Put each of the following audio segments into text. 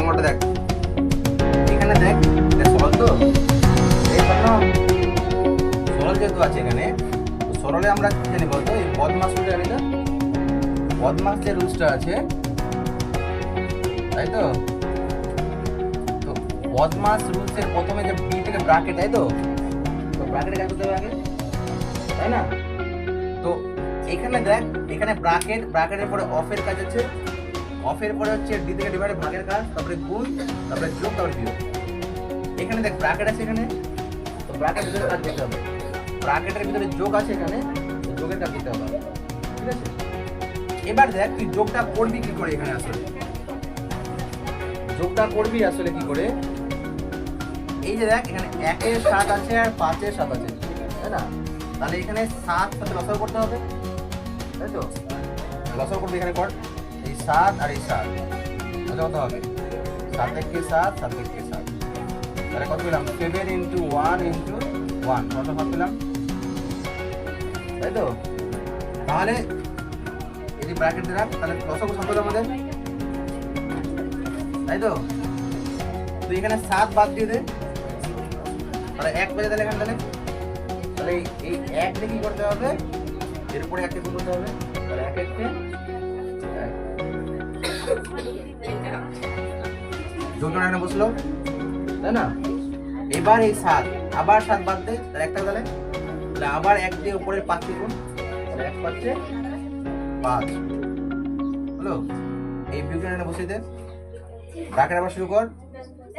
অঙ্কটা দেখ, এখানে দেখ এটা সরল তো, এই সরল যেহেতু আছে এখানে, সরলে আমরা কি জানি বলতো, এই বদমাস রুলটা জানি না, বদমাস যে রুলসটা আছে, তাই তো? তো বদমাস রুলসের প্রথমে যে বি থেকে ব্র্যাকেট, তাই তো? তো ব্র্যাকেটে কাজ করতে হবে আগে, তাই না? তো এখানে দেখ, এখানে ব্র্যাকেটের পরে অফের কাজ আছে, অফের পরে হচ্ছে ডি থেকে ডিভাইডে ভাগের কাজ, তারপরে গুণ, তারপরে যোগ, তারপরে বিয়োগ। এখানে দেখ ব্র্যাকেট আছে এখানে, তো ব্র্যাকেটের ভিতরে কাজ করতে হবে, ব্র্যাকেটের ভিতরে যোগ আছে এখানে, যোগের কাজ করতে হবে, ঠিক আছে? এবার দেখ তুই যোগটা করবি কি করে, এখানে আসলে যোগটা করবি আসলে কি করে, এই যে দেখ এখানে 1 এর 7 আছে আর 5 এর 7 আছে, তাই না? তাহলে এখানে 7 সাথে লসাগু করতে হবে, তাই তো? লসাগু করবি এখানে কর, এই 7 আর এই 7 তাহলে কত হবে, 7 থেকে 7, 7 থেকে 7, তাহলে কত পেলাম, 7 ইন্টু 1 ইন্টু 1, কত ভাগ পেলাম, তাই তো? তাহলে এই যে ব্র্যাকেট দিলাম, তাহলে লসাগু কত হলো আমাদের, তাই তো? তুই এখানে 7 বাদ দিয়ে দে, তাহলে 1 বেজে, তাহলে এখানে তাহলে এই 1 দিয়ে কি করতে হবে, এর উপরে 1 কে গুণ করতে হবে, তাহলে 1 1 কে যোগটা এখানে বসলো, তাই না? এবার এই 7 আবার 7 বাদ দে, তাহলে একটা তাহলে আবার 1 দিয়ে উপরের 5 কে গুণ, তাহলে 1 পাচ্ছে 5 হলো। এই বিয়োগটা এখানে বসিয়ে দে, ব্র্যাকেট আবার শুরু কর,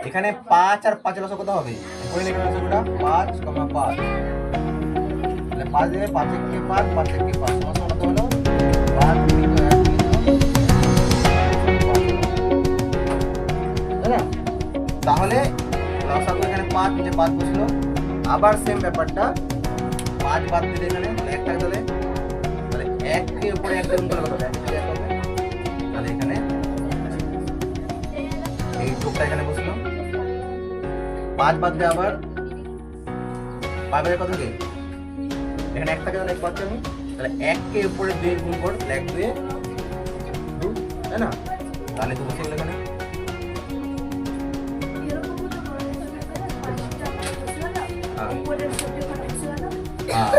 এখানে 5 আর 5 এর লসাগু কত হবে, করে লিখে লসাগুটা 5, 5, তাহলে 5 দিয়ে 5 কে 5, 5 থেকে 5 লসাগু কত হলো, 5 গুণিত 1 গুণিত 5, তাই না? তাহলে লসাগু এখানে 5, নিচে 5 বসলো, আবার সেম ব্যাপারটা 5 বাদ দিলে এখানে, তাহলে 1 থাকে, তাহলে 1 কে উপরে 1 গুণ করলে কত হবে, 1 থেকে 1 হবে, তাহলে এখানে এই যোগটা এখানে বসলো, 5 বাদ দিয়ে আবার 5 এর কত থাকে, এখানে 1 থাকে, তাহলে 1 পাচ্ছি আমি, তাহলে 1 কে উপরে 2 গুণ কর, 1 2 2, তাই না? তাহলে তো বসে গেল এখানে,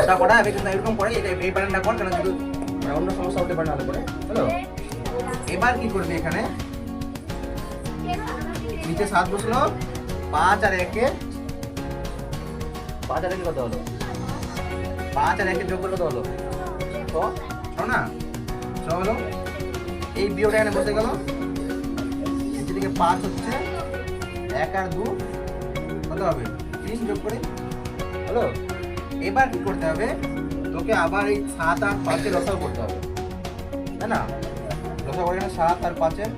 ওটা করা আমি কিন্তু এরকম করে, এটা এই প্যাটার্নটা কর, কেন শুধু অন্য সমস্যা হতে পারে না, করে হলো। এবার কি করবি, এখানে নিচে 7 বসলো, 5 আর 1 এ 5 আর 1 কত হলো, 5 আর 1 যোগ করলে কত হলো, 6 না, 6 হলো। এই বিয়োগটা এখানে বসে গেল, নিচে দিকে 5 হচ্ছে, 1 আর 2 কত হবে, 3 যোগ করে হলো। এবার কি করতে হবে, তোকে আবার এই 7 আর 5 এর লসাগু করতে হবে, তাই না? লসাগু করে এখানে 7 আর 5 এর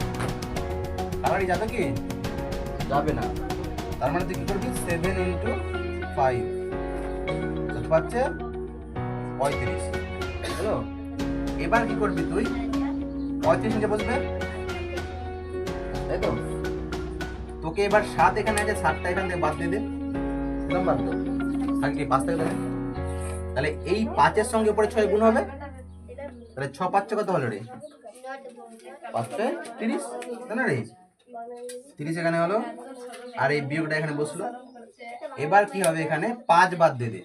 কারারি যাবে কি, যাবে না, তার মানে তুই কি করবি, 7 ইন্টু 5 কত পাচ্ছে, 35 হলো। এবার কি করবি তুই, 35 নিচে বসবে, তাই তো? তোকে এবার 7 এখানে আছে, 7টা এখান থেকে বাদ দিয়ে দে, দিলাম বাদ দাও, থাকি 5 থেকে দেবে, তাহলে এই 5 এর সঙ্গে উপরে 6 গুণ হবে, তাহলে 6 5 কত হলো রে, 5 30, তাই না রে, 30 এখানে হলো, আর এই বিয়োগটা এখানে বসলো। এবার কি হবে, এখানে 5 বাদ দিয়ে দে,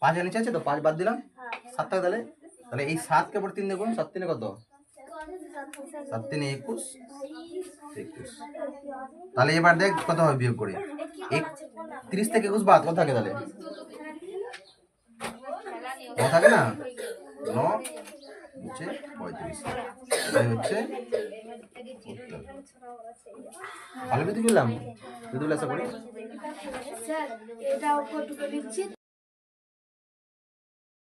5 এর নিচে আছে তো, 5 বাদ দিলাম, 7 থাকে, তাহলে তাহলে এই 7 কে উপর 3 দিয়ে গুণ, 7 3 কত, 7 3 21, তাহলে এবার দেখ কত হবে বিয়োগ করে, 30 থেকে 21 বাদ কত থাকে, তাহলে কত থাকে না, 9 হচ্ছে 35, এই হচ্ছে উত্তর। ভালো বুঝতে পারলাম, বুঝতে পারলে আশা করি।